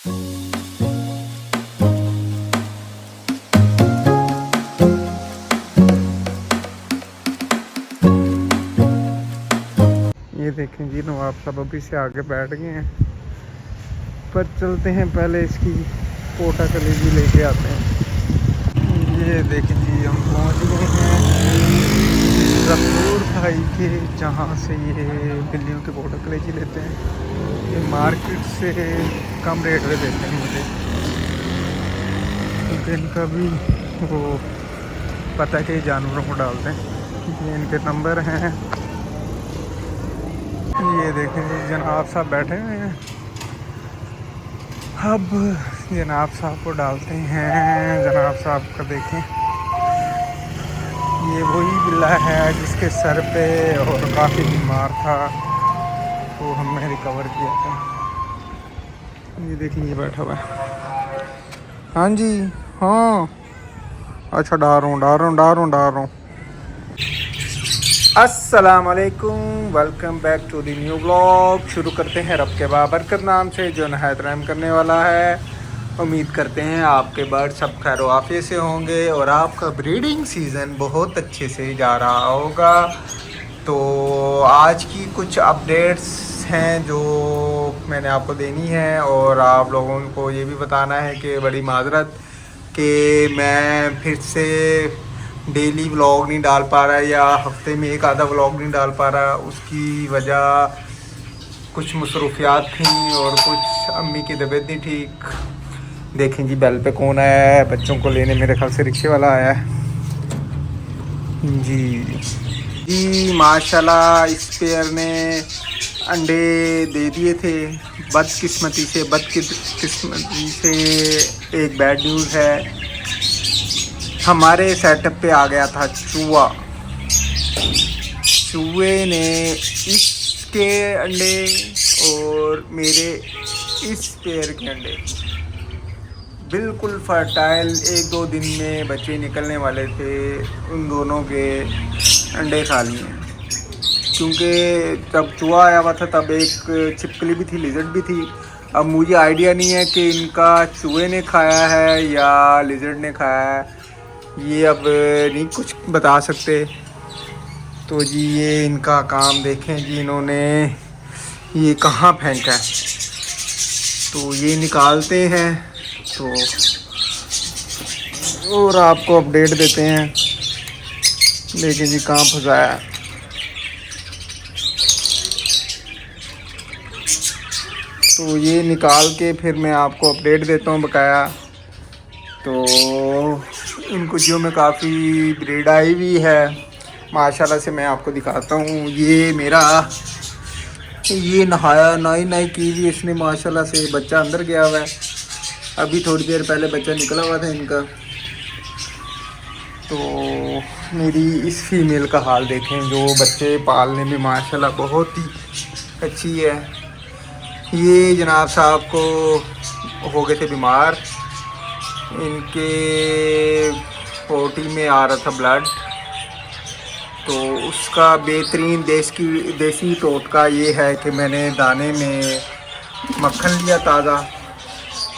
ये देखें जी, नवाब साहब अभी से आगे बैठ गए हैं, पर चलते हैं पहले इसकी पोटा कलेजी लेके आते हैं। ये देखें जी, हम पहुंच गए हैं रसूर भाई के, जहाँ से ये बिल्लियों के पोटा कलेजी लेते हैं। ये मार्केट से कम रेट में देते हैं मुझे, क्योंकि इनका भी वो पता है कि जानवरों को डालते हैं। ये इनके नंबर हैं। ये देखें जी, जनाब साहब बैठे हुए हैं। अब जनाब साहब को डालते हैं। जनाब साहब का देखें, ये वही बिल्ला है जिसके सर पे और काफ़ी बीमार था, तो हमने रिकवर किया था। ये देखिए, ये बैठा हुआ है। हाँ जी, हाँ, अच्छा, डाल रहा हूँ। अस्सलाम वालेकुम, welcome back to the new blog. शुरू करते हैं रब के बाबरकत नाम से, जो नहायत रहम करने वाला है। उम्मीद करते हैं आपके बर्ड सब खैर आफियत से होंगे और आपका ब्रीडिंग सीज़न बहुत अच्छे से जा रहा होगा। तो आज की कुछ अपडेट्स हैं जो मैंने आपको देनी है, और आप लोगों को ये भी बताना है कि बड़ी माजरत कि मैं फिर से डेली व्लॉग नहीं डाल पा रहा, या हफ्ते में एक आधा व्लॉग नहीं डाल पा रहा। उसकी वजह कुछ मसरूफियात थी और कुछ अम्मी की तबीयत नहीं ठीक। देखें जी, बेल पे कौन आया है, बच्चों को लेने मेरे ख्याल से रिक्शे वाला आया है जी। जी माशाल्लाह, इस पेयर ने अंडे दे दिए थे। बदकिस्मती से एक बैड न्यूज़ है, हमारे सेटअप पे आ गया था चूहे ने इसके अंडे और मेरे इस पेयर के अंडे बिल्कुल फर्टाइल 1-2 दिन में बच्चे निकलने वाले थे, उन दोनों के अंडे खा लिए। क्योंकि जब चूहा आया हुआ था तब एक छिपकली भी थी, लिजर्ड भी थी। अब मुझे आइडिया नहीं है कि इनका चूहे ने खाया है या लिजर्ड ने खाया है, ये अब नहीं कुछ बता सकते। तो जी ये इनका काम देखें जी, इन्होंने ये कहाँ फेंका है, तो ये निकालते हैं तो और आपको अपडेट देते हैं। लेकिन जी कहाँ फंसाया, तो ये निकाल के फिर मैं आपको अपडेट देता हूँ बकाया। तो इन कुजियों में काफ़ी ब्रीड आई हुई है माशाल्लाह से, मैं आपको दिखाता हूँ। ये मेरा ये नहाई की हुई इसने माशाल्लाह से। बच्चा अंदर गया हुआ है, अभी थोड़ी देर पहले बच्चा निकला हुआ था इनका। तो मेरी इस फीमेल का हाल देखें, जो बच्चे पालने में माशाल्लाह बहुत ही अच्छी है। ये जनाब साहब को हो गए थे बीमार, इनके पोटी में आ रहा था ब्लड, तो उसका बेहतरीन देसी टोटका ये है कि मैंने दाने में मक्खन लिया,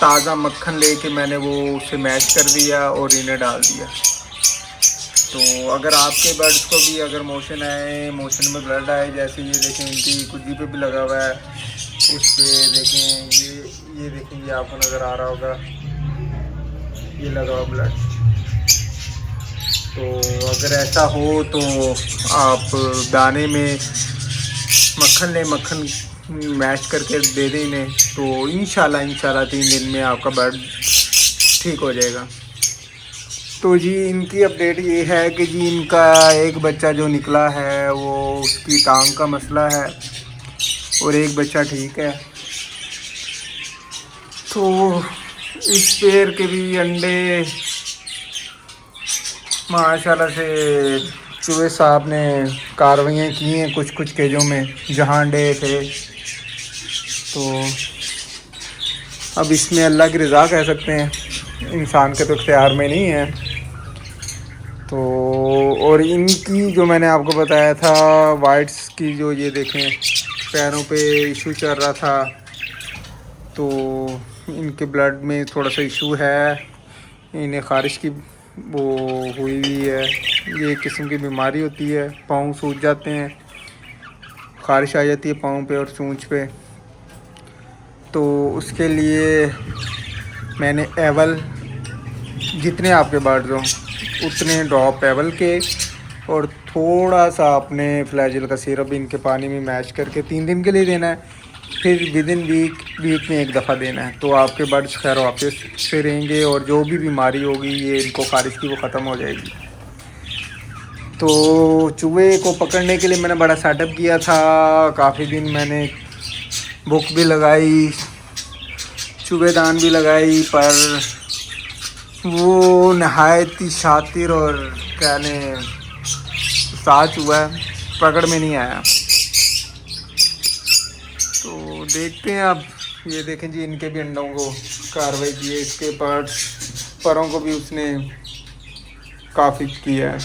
ताज़ा मक्खन लेके मैंने वो उसे मैश कर दिया और इन्हें डाल दिया। तो अगर आपके बर्ड्स को भी अगर मोशन आए, मोशन में ब्लड आए, जैसे ये देखें इनकी कुजी पे भी लगा हुआ है, इस पे देखें, ये देखें, ये आपको नज़र आ रहा होगा, ये लगा हुआ ब्लड। तो अगर ऐसा हो तो आप दाने में मक्खन मैश करके दे दें इन्हें, तो इंशाल्लाह 3 दिन में आपका बर्ड ठीक हो जाएगा। तो जी इनकी अपडेट ये है कि जी इनका एक बच्चा जो निकला है वो उसकी टांग का मसला है, और एक बच्चा ठीक है। तो इस पेड़ के भी अंडे माशाल्लाह से चूहे साहब ने कार्रवाइयाँ की हैं कुछ केजों में जहाँ अंडे थे। तो अब इसमें अल्लाह की रज़ा कह सकते हैं, इंसान के तो इख्तियार में नहीं है। तो और इनकी जो मैंने आपको बताया था वाइट्स की, जो ये देखें पैरों पे इशू चल रहा था, तो इनके ब्लड में थोड़ा सा इशू है, इन्हें ख़ारिश की वो हुई है। ये एक किस्म की बीमारी होती है, पाँव सूज जाते हैं, ख़ारिश आ जाती है पाँव पे और सूंच पे। तो उसके लिए मैंने एवल, जितने आपके बर्ड्स हों उतने ड्रॉप एवल के और थोड़ा सा अपने फ्लैजिल का सिरप इनके पानी में मैश करके 3 दिन के लिए देना है। फिर विद इन वीक में एक दफ़ा देना है। तो आपके बर्ड्स खैर वापस से रहेंगे और जो भी बीमारी होगी ये इनको ख़ारिश की वो ख़त्म हो जाएगी। तो चूहे को पकड़ने के लिए मैंने बड़ा सेटअप किया था, काफ़ी दिन मैंने बुक भी लगाई, चूहेदान भी लगाई, पर वो नहायत ही शातिर और कहने साच हुआ है, पकड़ में नहीं आया। तो देखते हैं अब। ये देखें जी, इनके भी अंडों को कार्रवाई की है, इसके परों को भी उसने काफ़ी किया है।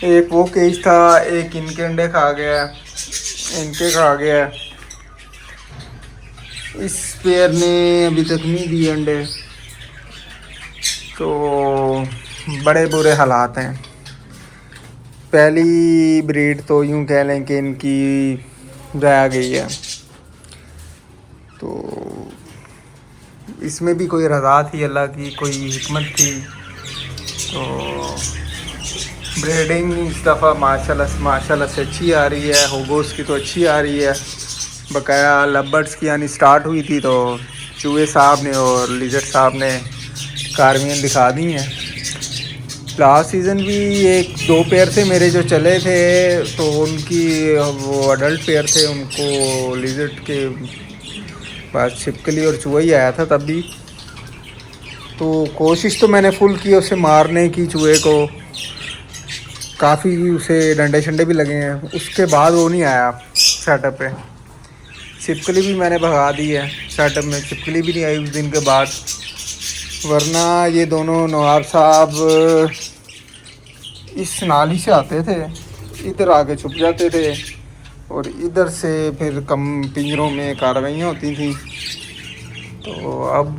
एक वो केज था, एक इनके अंडे खा गया, इनके खा गया। इस पेयर ने अभी तक नहीं दिए अंडे, तो बड़े बुरे हालात हैं। पहली ब्रीड तो यूँ कह लें कि इनकी रह गई है। तो इसमें भी कोई रज़ा थी, अल्लाह की कोई हिकमत थी। तो ब्रीडिंग इस दफ़ा माशाल्लाह से अच्छी आ रही है। होगोस की तो अच्छी आ रही है, बकाया लबर्ड्स की यानी स्टार्ट हुई थी तो चूहे साहब ने और लिजर्ड साहब ने कार्वियाँ दिखा दी हैं। लास्ट सीज़न भी 1-2 पेयर थे मेरे जो चले थे, तो उनकी वो अडल्ट पेयर थे, उनको लिजर्ड के पास छिपकली और चूहा ही आया था तब भी। तो कोशिश तो मैंने फुल की उसे मारने की, चूहे को काफ़ी उसे डंडे शंडे भी लगे हैं, उसके बाद वो नहीं आया सेटअप पे। छिपकली भी मैंने भगा दी है, सेटअप में छिपकली भी नहीं आई उस दिन के बाद। वरना ये दोनों नवाब साहब इस नाली से आते थे, इधर आके छुप जाते थे और इधर से फिर कम पिंजरों में कार्रवाइयाँ होती थी। तो अब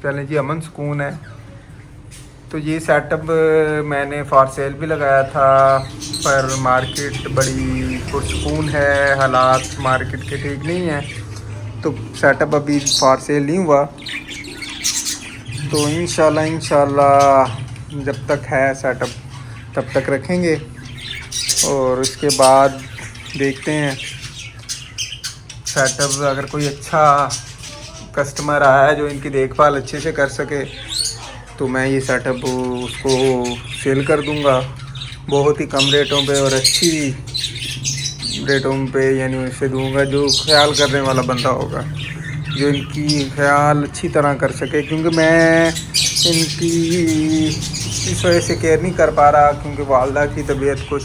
चलें जी, अमन सुकून है। तो ये सेटअप मैंने फॉर सेल भी लगाया था, पर मार्केट बड़ी पुरसुकून है, हालात मार्केट के ठीक नहीं हैं, तो सेटअप अभी फॉर सेल नहीं हुआ। तो इंशाल्लाह जब तक है सेटअप तब तक रखेंगे और उसके बाद देखते हैं। सेटअप अगर कोई अच्छा कस्टमर आया है जो इनकी देखभाल अच्छे से कर सके तो मैं ये सेटअप उसको सेल कर दूंगा बहुत ही कम रेटों पे और अच्छी रेटों पे, यानी उसे दूंगा जो ख्याल करने वाला बंदा होगा, जो इनकी ख्याल अच्छी तरह कर सके। क्योंकि मैं इनकी इस वजह से केयर नहीं कर पा रहा क्योंकि वालदा की तबीयत कुछ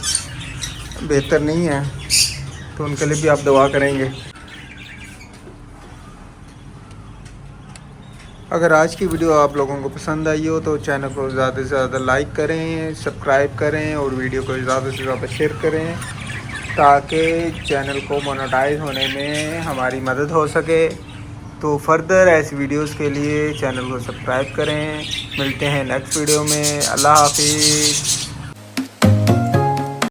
बेहतर नहीं है, तो उनके लिए भी आप दुआ करेंगे। अगर आज की वीडियो आप लोगों को पसंद आई हो तो चैनल को ज़्यादा से ज़्यादा लाइक करें, सब्सक्राइब करें और वीडियो को ज़्यादा से ज़्यादा शेयर करें ताकि चैनल को मोनेटाइज होने में हमारी मदद हो सके। तो फर्दर ऐसी वीडियोस के लिए चैनल को सब्सक्राइब करें। मिलते हैं नेक्स्ट वीडियो में। अल्लाह हाफिज़।